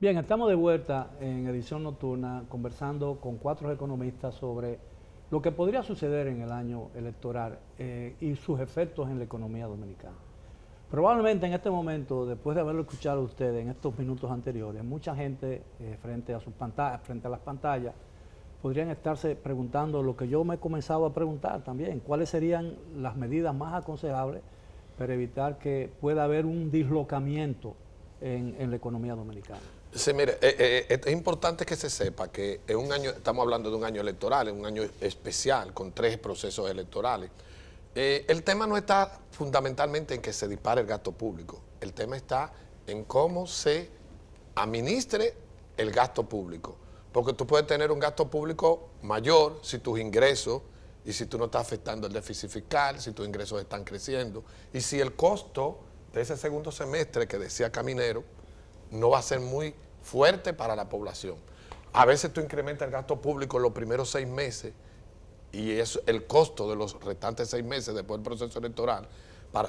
Bien, estamos de vuelta en edición nocturna conversando con 4 economistas sobre lo que podría suceder en el año electoral y sus efectos en la economía dominicana. Probablemente en este momento, después de haberlo escuchado a ustedes en estos minutos anteriores, mucha gente frente a sus pantallas, frente a las pantallas, podrían estarse preguntando lo que yo me he comenzado a preguntar también, cuáles serían las medidas más aconsejables para evitar que pueda haber un dislocamiento en la economía dominicana. Sí, mire, es importante que se sepa que en un año, estamos hablando de un año electoral, en un año especial, con 3 procesos electorales. El tema no está fundamentalmente en que se dispare el gasto público, el tema está en cómo se administre el gasto público. Porque tú puedes tener un gasto público mayor si tus ingresos y si tú no estás afectando el déficit fiscal, si tus ingresos están creciendo y si el costo de ese segundo semestre que decía Caminero no va a ser muy fuerte para la población. A veces tú incrementas el gasto público en los primeros 6 meses y es el costo de los restantes 6 meses después del proceso electoral,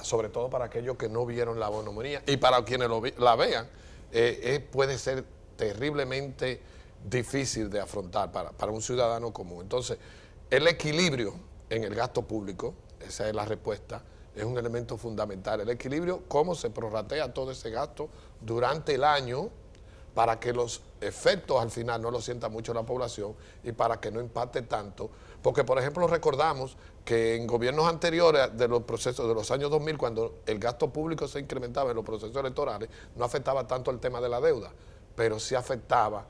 sobre todo para aquellos que no vieron la bonomonía y para quienes la vean, puede ser terriblemente difícil de afrontar para un ciudadano común. Entonces, el equilibrio en el gasto público, esa es la respuesta, es un elemento fundamental. El equilibrio, cómo se prorratea todo ese gasto durante el año para que los efectos al final no lo sienta mucho la población y para que no impacte tanto. Porque, por ejemplo, recordamos que en gobiernos anteriores de los procesos de los años 2000, cuando el gasto público se incrementaba en los procesos electorales, no afectaba tanto el tema de la deuda, pero sí afectaba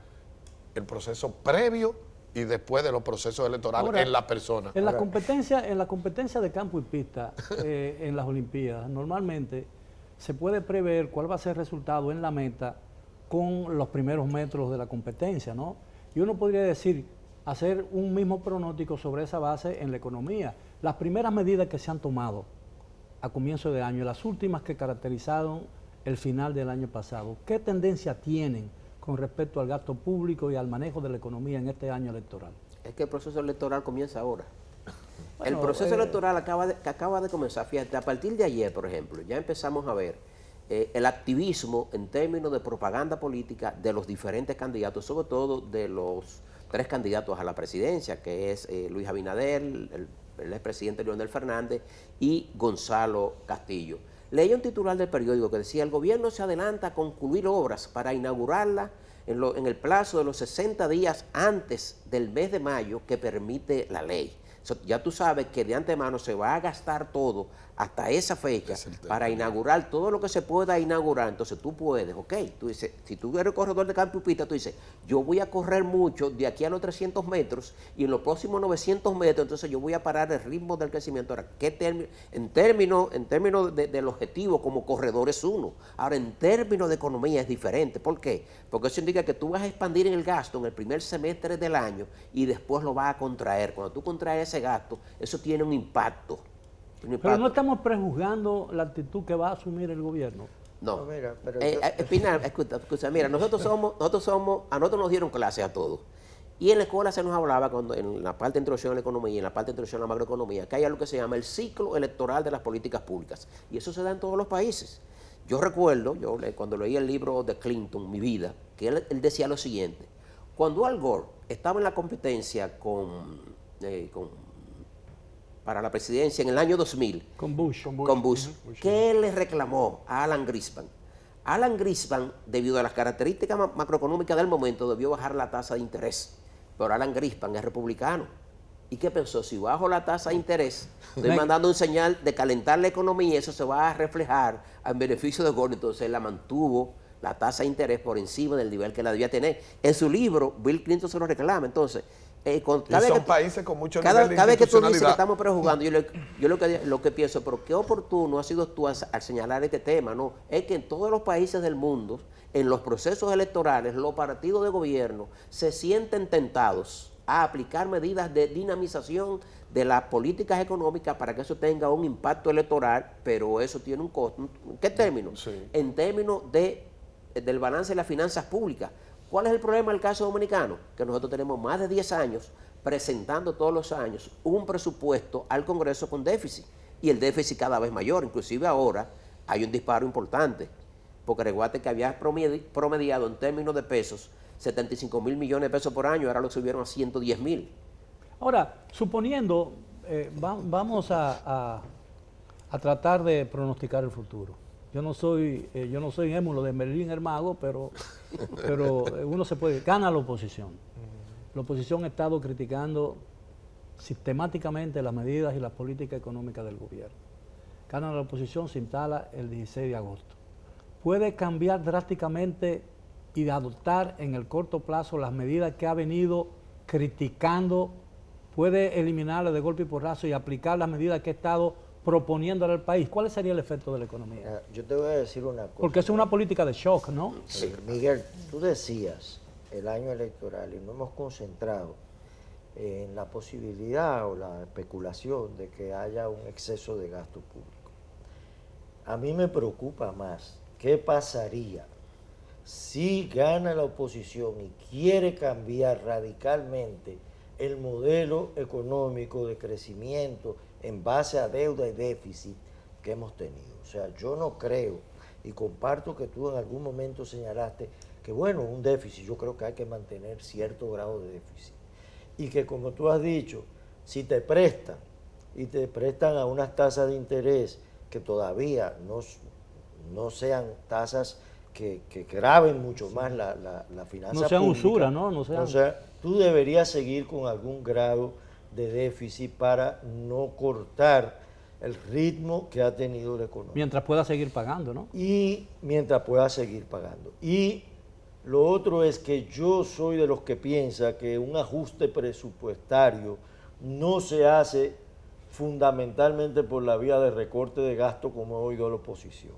el proceso previo y después de los procesos electorales. Ahora, en la persona. En la competencia de campo y pista en las Olimpiadas, normalmente se puede prever cuál va a ser el resultado en la meta con los primeros metros de la competencia, ¿no? Y uno podría decir, hacer un mismo pronóstico sobre esa base en la economía. Las primeras medidas que se han tomado a comienzo de año, las últimas que caracterizaron el final del año pasado, ¿qué tendencia tienen con respecto al gasto público y al manejo de la economía en este año electoral? Es que el proceso electoral comienza ahora. Bueno, el proceso electoral acaba de comenzar. Fíjate, a partir de ayer, por ejemplo, ya empezamos a ver el activismo en términos de propaganda política de los diferentes candidatos, sobre todo de los 3 candidatos a la presidencia, que es Luis Abinader, el expresidente Leonel Fernández y Gonzalo Castillo. Leí un titular del periódico que decía: el gobierno se adelanta a concluir obras para inaugurarla en el plazo de los 60 días antes del mes de mayo que permite la ley. Ya tú sabes que de antemano se va a gastar todo hasta esa fecha para inaugurar todo lo que se pueda inaugurar. Entonces tú puedes, ok, tú dices, si tú eres corredor de campo y pista, tú dices, yo voy a correr mucho de aquí a los 300 metros y en los próximos 900 metros, entonces yo voy a parar el ritmo del crecimiento. Ahora, en términos del objetivo como corredor es uno. Ahora, en términos de economía es diferente. ¿Por qué? Porque eso indica que tú vas a expandir en el gasto en el primer semestre del año y después lo vas a contraer. Cuando tú contraes ese gasto, eso tiene un impacto. Pero no estamos prejuzgando la actitud que va a asumir el gobierno. No. Mira, Espinar, escucha, mira, nosotros somos, a nosotros nos dieron clases a todos. Y en la escuela se nos hablaba, en la parte de introducción a la economía y en la parte de introducción a la macroeconomía, que hay algo que se llama el ciclo electoral de las políticas públicas. Y eso se da en todos los países. Yo recuerdo, cuando leí el libro de Clinton, Mi Vida, que él decía lo siguiente: cuando Al Gore estaba en la competencia para la presidencia en el año 2000, con Bush, ¿qué le reclamó a Alan Greenspan? Alan Greenspan, debido a las características macroeconómicas del momento, debió bajar la tasa de interés, pero Alan Greenspan es republicano. ¿Y qué pensó? Si bajo la tasa de interés, estoy mandando un señal de calentar la economía y eso se va a reflejar en beneficio de Gore. Entonces él la mantuvo, la tasa de interés, por encima del nivel que la debía tener. En su libro, Bill Clinton se lo reclama. Entonces, son países con mucho nivel de institucionalidad. Cada vez que tú dices que estamos prejuzgando, yo lo que pienso, pero qué oportuno has sido tú al señalar este tema, ¿no? Es que en todos los países del mundo, en los procesos electorales, los partidos de gobierno se sienten tentados a aplicar medidas de dinamización de las políticas económicas para que eso tenga un impacto electoral, pero eso tiene un costo. ¿En qué términos? Sí. En términos del balance de las finanzas públicas. ¿Cuál es el problema del caso dominicano? Que nosotros tenemos más de 10 años presentando todos los años un presupuesto al Congreso con déficit, y el déficit cada vez mayor. Inclusive ahora hay un disparo importante, porque recuerda que había promediado en términos de pesos 75.000 millones de pesos por año, ahora lo subieron a 110.000. Ahora, suponiendo, vamos a tratar de pronosticar el futuro. Yo no soy émulo de Merlín el mago, pero uno se puede. Gana la oposición. La oposición ha estado criticando sistemáticamente las medidas y las políticas económicas del gobierno. Gana la oposición, se instala el 16 de agosto. Puede cambiar drásticamente y adoptar en el corto plazo las medidas que ha venido criticando, puede eliminarlas de golpe y porrazo y aplicar las medidas que ha estado proponiéndole al país. ¿Cuál sería el efecto de la economía? Yo te voy a decir una cosa. Porque es una política de shock, ¿no? Sí. Miguel, tú decías el año electoral y nos hemos concentrado en la posibilidad o la especulación de que haya un exceso de gasto público. A mí me preocupa más qué pasaría si gana la oposición y quiere cambiar radicalmente el modelo económico de crecimiento en base a deuda y déficit que hemos tenido. O sea, yo no creo, y comparto que tú en algún momento señalaste que bueno, un déficit, yo creo que hay que mantener cierto grado de déficit. Y que como tú has dicho, si te prestan y te prestan a unas tasas de interés que todavía no sean tasas que graven mucho más la finanza pública. No sean usura, ¿no? No sean... O sea, tú deberías seguir con algún grado de déficit para no cortar el ritmo que ha tenido la economía. Mientras pueda seguir pagando, ¿no? Y mientras pueda seguir pagando. Y lo otro es que yo soy de los que piensa que un ajuste presupuestario no se hace fundamentalmente por la vía de recorte de gasto como he oído a la oposición.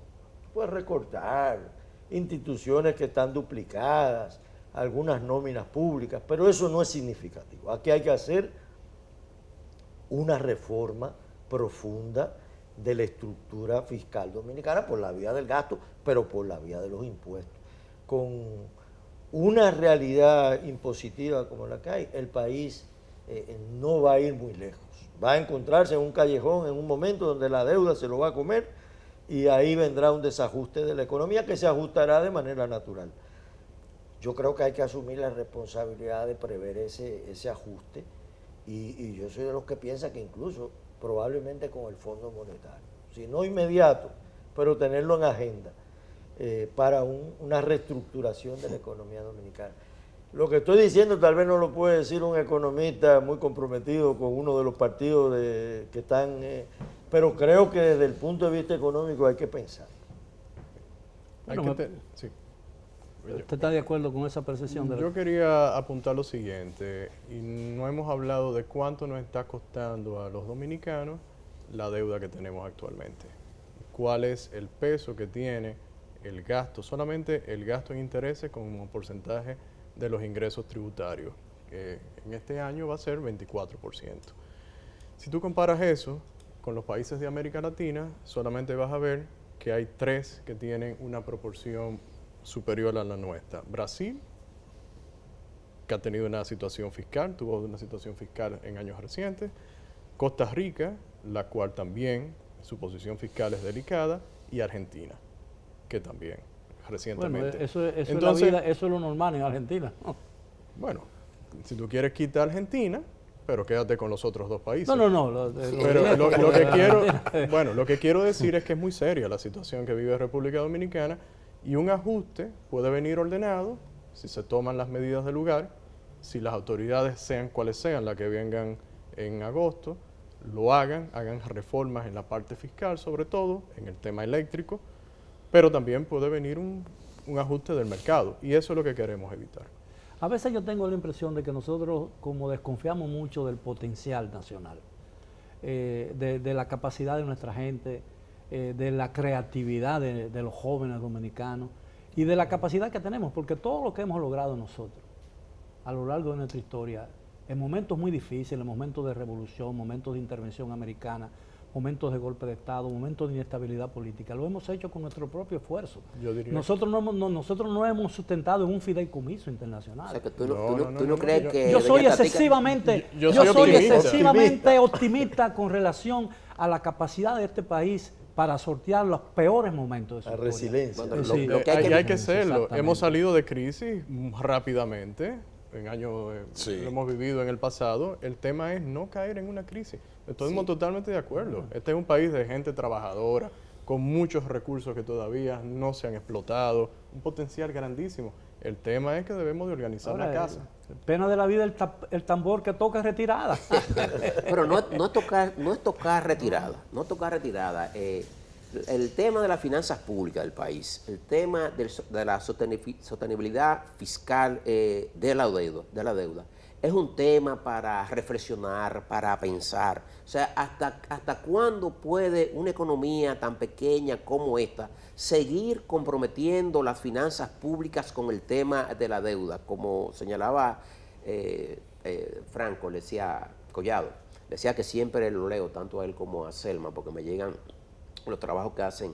Puedes recortar instituciones que están duplicadas, algunas nóminas públicas, pero eso no es significativo. Aquí hay que hacer una reforma profunda de la estructura fiscal dominicana por la vía del gasto, pero por la vía de los impuestos. Con una realidad impositiva como la que hay, el país no va a ir muy lejos. Va a encontrarse en un callejón en un momento donde la deuda se lo va a comer y ahí vendrá un desajuste de la economía que se ajustará de manera natural. Yo creo que hay que asumir la responsabilidad de prever ese ajuste y yo soy de los que piensa que incluso probablemente con el Fondo Monetario, si no inmediato, pero tenerlo en agenda para una reestructuración de la economía dominicana. Lo que estoy diciendo tal vez no lo puede decir un economista muy comprometido con uno de los partidos que están, pero creo que desde el punto de vista económico hay que pensar. Sí. ¿Usted está de acuerdo con esa percepción? Yo quería apuntar lo siguiente, y no hemos hablado de cuánto nos está costando a los dominicanos la deuda que tenemos actualmente. ¿Cuál es el peso que tiene el gasto, solamente el gasto en intereses como porcentaje de los ingresos tributarios, que en este año va a ser 24%. Si tú comparas eso con los países de América Latina, solamente vas a ver que hay 3 que tienen una proporción superior a la nuestra. Brasil, que ha tenido una situación fiscal, tuvo una situación fiscal en años recientes. Costa Rica, la cual también su posición fiscal es delicada, y Argentina, que también recientemente. Bueno, entonces, es la vida, eso es lo normal en Argentina, ¿no? Bueno, si tú quieres quitar Argentina, pero quédate con los otros 2 países. No. Lo que quiero decir es que es muy seria la situación que vive República Dominicana y un ajuste puede venir ordenado si se toman las medidas del lugar, si las autoridades sean cuales sean las que vengan en agosto, lo hagan reformas en la parte fiscal, sobre todo en el tema eléctrico, pero también puede venir un ajuste del mercado y eso es lo que queremos evitar. A veces yo tengo la impresión de que nosotros como desconfiamos mucho del potencial nacional, de la capacidad de nuestra gente, de la creatividad de los jóvenes dominicanos y de la capacidad que tenemos, porque todo lo que hemos logrado nosotros a lo largo de nuestra historia, en momentos muy difíciles, en momentos de revolución, momentos de intervención americana, momentos de golpe de Estado, momentos de inestabilidad política, lo hemos hecho con nuestro propio esfuerzo. Yo diría nosotros no hemos sustentado en un fideicomiso internacional. O sea, que tú no crees que... Yo soy excesivamente, yo soy excesivamente optimista con relación a la capacidad de este país para sortear los peores momentos de su La historia. resiliencia. Bueno, Sí. lo que hay Hay, que- hay que serlo. Exactamente. Hemos salido de crisis rápidamente, en años Sí. lo hemos vivido en el pasado. El tema es no caer en una crisis. Estamos totalmente de acuerdo. Este es un país de gente trabajadora, con muchos recursos que todavía no se han explotado, un potencial grandísimo. El tema es que debemos de organizar Ahora, la casa. pena de la vida el tambor que toca retirada. Pero no es tocar retirada, no tocar retirada. El tema de las finanzas públicas del país, el tema de la sostenibilidad fiscal de la deuda, es un tema para reflexionar, para pensar. O sea, ¿hasta cuándo puede una economía tan pequeña como esta seguir comprometiendo las finanzas públicas con el tema de la deuda? Como señalaba Franco, le decía Collado, decía que siempre lo leo, tanto a él como a Selma, porque me llegan los trabajos que hacen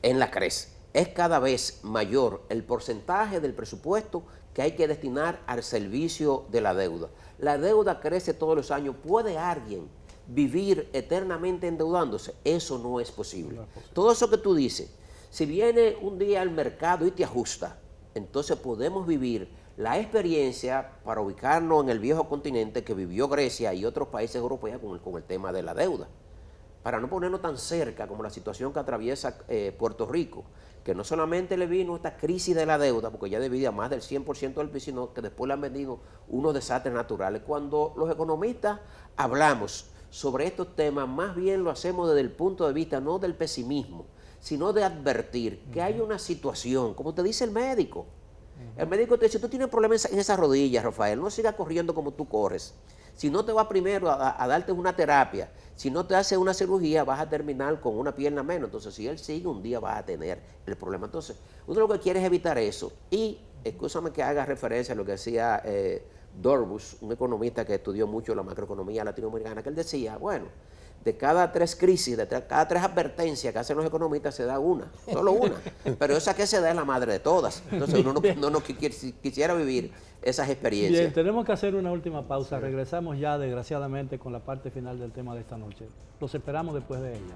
en la CRES. Es cada vez mayor el porcentaje del presupuesto que hay que destinar al servicio de la deuda. La deuda crece todos los años. ¿Puede alguien vivir eternamente endeudándose? Eso no es posible. Todo eso que tú dices, si viene un día al mercado y te ajusta, entonces podemos vivir la experiencia para ubicarnos en el viejo continente que vivió Grecia y otros países europeos con el tema de la deuda. Para no ponernos tan cerca como la situación que atraviesa Puerto Rico, que no solamente le vino esta crisis de la deuda, porque ya dividía más del 100% del PIB, sino que después le han venido unos desastres naturales. Cuando los economistas hablamos sobre estos temas, más bien lo hacemos desde el punto de vista no del pesimismo, sino de advertir que hay una situación, como te dice el médico. El médico te dice, tú tienes problemas en esas rodillas, Rafael, no sigas corriendo como tú corres. Si no te vas primero a darte una terapia, si no te hace una cirugía, vas a terminar con una pierna menos. Entonces, si él sigue, un día vas a tener el problema. Entonces, uno lo que quiere es evitar eso. Y, escúchame que haga referencia a lo que decía Dorbus, un economista que estudió mucho la macroeconomía latinoamericana, que él decía, bueno, de cada 3 crisis, cada 3 advertencias que hacen los economistas, se da una, solo una. Pero esa que se da es la madre de todas. Entonces, uno no quisiera vivir esas experiencias. Bien, tenemos que hacer una última pausa. Regresamos ya, desgraciadamente, con la parte final del tema de esta noche. Los esperamos después de ella.